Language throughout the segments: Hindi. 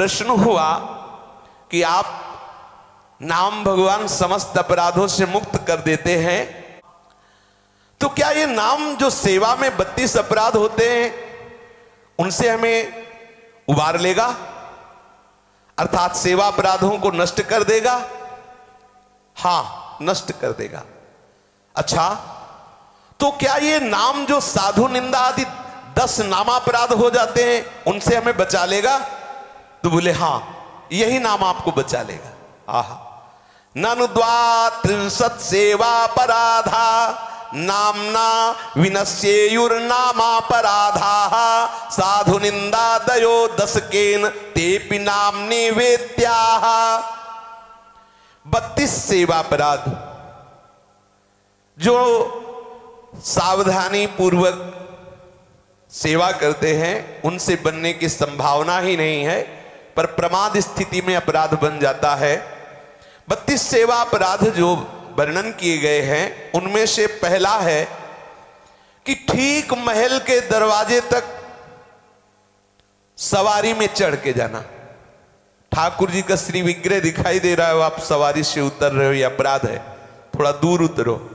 प्रश्न हुआ कि आप नाम भगवान समस्त अपराधों से मुक्त कर देते हैं, तो क्या ये नाम जो सेवा में 32 अपराध होते हैं उनसे हमें उबार लेगा, अर्थात सेवा अपराधों को नष्ट कर देगा? हां, नष्ट कर देगा। अच्छा, तो क्या ये नाम जो साधु निंदा आदि 10 नामापराध हो जाते हैं उनसे हमें बचा लेगा? तो बोले हां, यही नाम आपको बचा लेगा। आहा, ननु द्वात्रिंशत् सेवापराधा नामना विनश्येयुर्नामापराधाः साधु निंदादयो 10 केन तेपि नाम्नि वेत्याः। 32 सेवापराध जो सावधानी पूर्वक सेवा करते हैं उनसे बनने की संभावना ही नहीं है, पर प्रमाद स्थिति में अपराध बन जाता है। 32 सेवा अपराध जो वर्णन किए गए हैं उनमें से पहला है कि ठीक महल के दरवाजे तक सवारी में चढ़ के जाना। ठाकुर जी का श्री विग्रह दिखाई दे रहा है, आप सवारी से उतर रहे हो, यह अपराध है। थोड़ा दूर उतरो।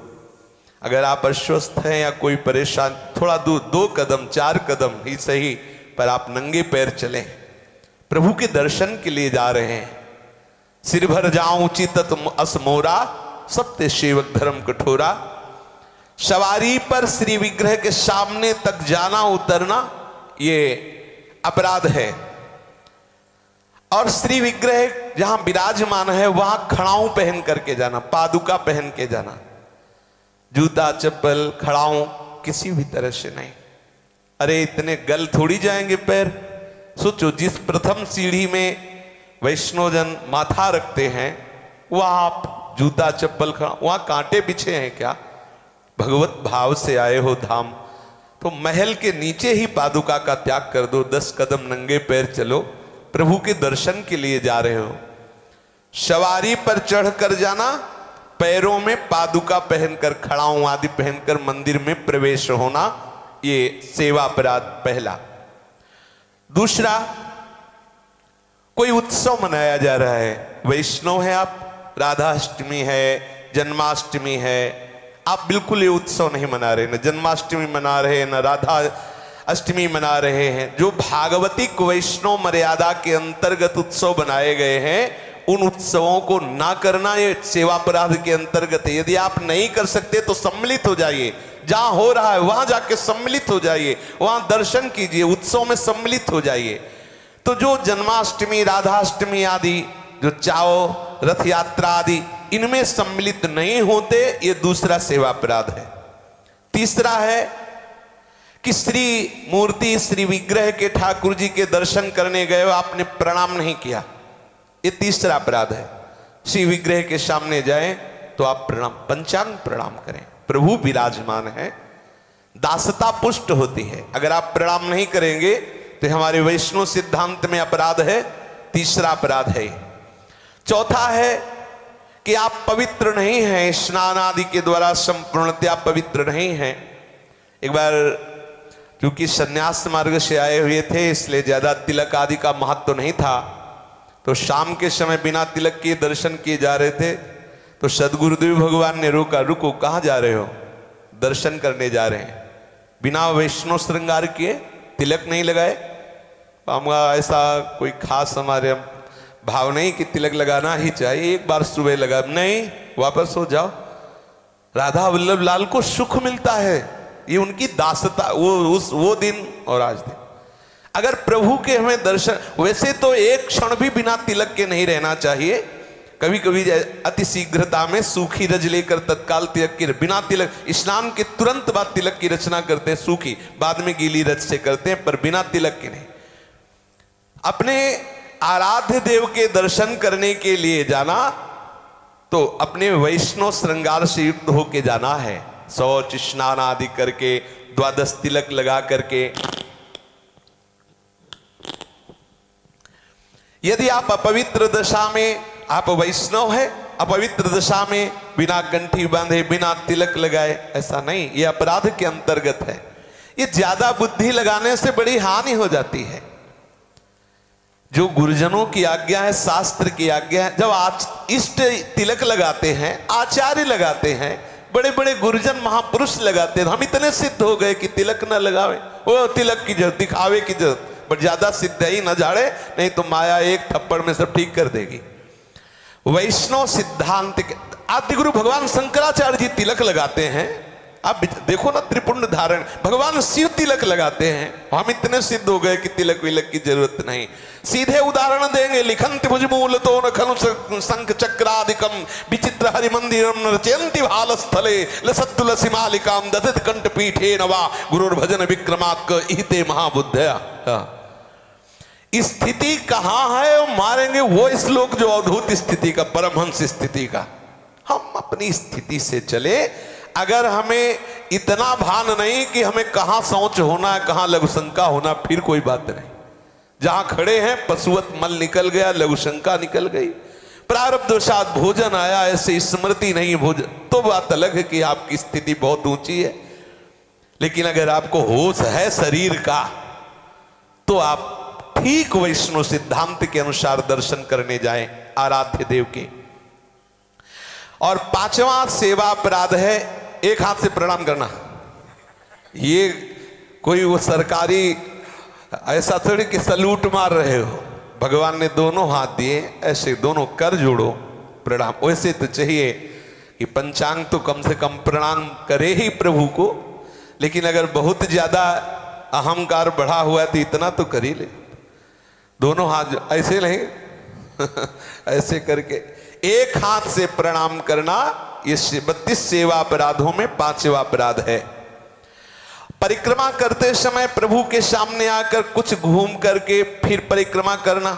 अगर आप अस्वस्थ हैं या कोई परेशान, थोड़ा दूर 2 कदम 4 कदम ही सही, पर आप नंगे पैर चलें। प्रभु के दर्शन के लिए जा रहे हैं। सिर भर जाऊं चितत असमोरा, सत्य सेवक धर्म कठोरा। सवारी पर श्री विग्रह के सामने तक जाना उतरना ये अपराध है। और श्री विग्रह जहां विराजमान है वहां खड़ाऊं पहन करके जाना, पादुका पहन के जाना। जूता चप्पल खड़ाऊं किसी भी तरह से नहीं। अरे इतने गल थोड़ी जाएंगे पैर। सोचो, जिस प्रथम सीढ़ी में वैष्णवजन माथा रखते हैं वहां आप जूता चप्पल खड़ा, वहां कांटे बिछे हैं क्या? भगवत भाव से आए हो धाम, तो महल के नीचे ही पादुका का त्याग कर दो। 10 कदम नंगे पैर चलो, प्रभु के दर्शन के लिए जा रहे हो। सवारी पर चढ़कर जाना, पैरों में पादुका पहनकर, खड़ाऊं आदि पहनकर मंदिर में प्रवेश होना, ये सेवा अपराध पहला। दूसरा, कोई उत्सव मनाया जा रहा है, वैष्णव है आप, राधाष्टमी है, जन्माष्टमी है, आप बिल्कुल ये उत्सव नहीं मना रहे, न जन्माष्टमी मना रहे हैं न राधा अष्टमी मना रहे हैं। जो भागवतिक वैष्णव मर्यादा के अंतर्गत उत्सव बनाए गए हैं उन उत्सवों को ना करना ये सेवापराध के अंतर्गत है। यदि आप नहीं कर सकते तो सम्मिलित हो जाइए, जहां हो रहा है वहां जाके सम्मिलित हो जाइए, वहां दर्शन कीजिए, उत्सव में सम्मिलित हो जाइए। तो जो जन्माष्टमी, राधाष्टमी आदि, जो चाव, रथ यात्रा आदि, इनमें सम्मिलित नहीं होते, ये दूसरा सेवा अपराध है। तीसरा है कि श्री मूर्ति, श्री विग्रह के ठाकुर जी के दर्शन करने गए हो, आपने प्रणाम नहीं किया, ये तीसरा अपराध है। श्री विग्रह के सामने जाए तो आप प्रणाम, पंचांग प्रणाम करें। प्रभु विराजमान है, दासता पुष्ट होती है। अगर आप प्रणाम नहीं करेंगे तो हमारे वैष्णव सिद्धांत में अपराध है, तीसरा अपराध है। चौथा है कि आप पवित्र नहीं हैं, स्नान आदि के द्वारा संपूर्णतया पवित्र नहीं हैं। एक बार क्योंकि सन्यास मार्ग से आए हुए थे इसलिए ज्यादा तिलक आदि का महत्व नहीं था, तो शाम के समय बिना तिलक के दर्शन किए जा रहे थे। तो सदगुरुदेव भगवान ने रोका, रुको, कहाँ जा रहे हो? दर्शन करने जा रहे हैं। बिना वैष्णव श्रृंगार किए, तिलक नहीं लगाए। हमारा ऐसा कोई खास हमारे भाव नहीं कि तिलक लगाना ही चाहिए, एक बार सुबह लगा, नहीं, वापस हो जाओ। राधा वल्लभ लाल को सुख मिलता है, ये उनकी दासता, वो दिन और आज दिन। अगर प्रभु के हमें दर्शन, वैसे तो एक क्षण भी बिना तिलक के नहीं रहना चाहिए। कभी कभी अति शीघ्रता में सूखी रज लेकर तत्काल तिलक की, बिना तिलक, स्नान के तुरंत बाद तिलक की रचना करते हैं, सूखी, बाद में गीली रज से करते हैं, पर बिना तिलक के नहीं। अपने आराध्य देव के दर्शन करने के लिए जाना तो अपने वैष्णव श्रृंगार से युक्त होके जाना है, शौच स्नान आदि करके, 12 तिलक लगा करके। यदि आप अपवित्र दशा में, आप वैष्णव है, अपवित्र दशा में बिना कंठी बांधे, बिना तिलक लगाए, ऐसा नहीं, ये अपराध के अंतर्गत है। ये ज्यादा बुद्धि लगाने से बड़ी हानि हो जाती है। जो गुरुजनों की आज्ञा है, शास्त्र की आज्ञा है। जब आज इष्ट तिलक लगाते हैं, आचार्य लगाते हैं, बड़े बड़े गुरुजन महापुरुष लगाते हैं, हम इतने सिद्ध हो गए कि तिलक न लगावे। वो तिलक की जरूरत, दिखावे की जरूरत, बट ज्यादा सिद्ध ही न झाड़े, नहीं तो माया एक थप्पड़ में सब ठीक कर देगी। वैष्णव सिद्धांत के आदि गुरु भगवान शंकराचार्य जी तिलक लगाते हैं। आप देखो ना, त्रिपुंड धारण, भगवान शिव तिलक लगाते हैं। हम इतने सिद्ध हो गए कि तिलक विलक की जरूरत नहीं। सीधे उदाहरण देंगे, लिखंति भुजमूल तो नखनु शंख चक्रादिकम विचित्र हरि मंदिरम रचयन्ति भालस्थले लसत् तुलसी मालिकाम दधित कंठ पीठे नवा गुरुर्भजन विक्रमाक इहिते महाबुद्धया। स्थिति कहां है, वो मारेंगे वो श्लोक जो अवधूत स्थिति का, परमहंस स्थिति का। हम अपनी स्थिति से चले। अगर हमें इतना भान नहीं कि हमें कहां शौच होना है, कहां लघुशंका होना, फिर कोई बात नहीं। जहां खड़े हैं पशुवत मल निकल गया, लघुशंका निकल गई, प्रारब्धवशात भोजन आया, ऐसे स्मृति नहीं भोजन, तो बात अलग है कि आपकी स्थिति बहुत ऊंची है। लेकिन अगर आपको होश है शरीर का, तो आप ठीक वैष्णव सिद्धांत के अनुसार दर्शन करने जाएं आराध्य देव के। और पांचवा सेवा अपराध है एक हाथ से प्रणाम करना। ये कोई वो सरकारी ऐसा थोड़ी कि सलूट मार रहे हो, भगवान ने दोनों हाथ दिए, ऐसे दोनों कर जोड़ो प्रणाम। वैसे तो चाहिए कि पंचांग तो कम से कम प्रणाम करे ही प्रभु को, लेकिन अगर बहुत ज्यादा अहंकार बढ़ा हुआ है तो इतना तो कर ही ले। दोनों हाथ ऐसे नहीं ऐसे करके एक हाथ से प्रणाम करना, ये 32 सेवा अपराधों में 5वां अपराध है। परिक्रमा करते समय प्रभु के सामने आकर कुछ घूम करके फिर परिक्रमा करना,